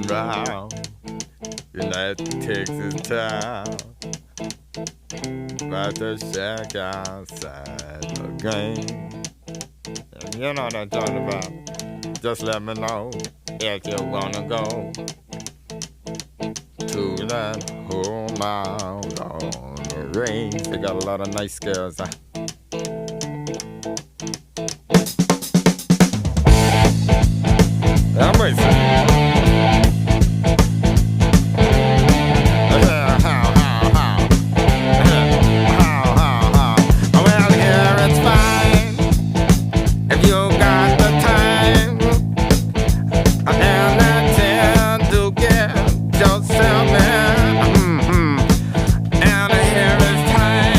round United Texas town. About to shack outside the game. You know what I'm talking about. Just let me know if you wanna go to that home out on the range. They got a lot of nice girls.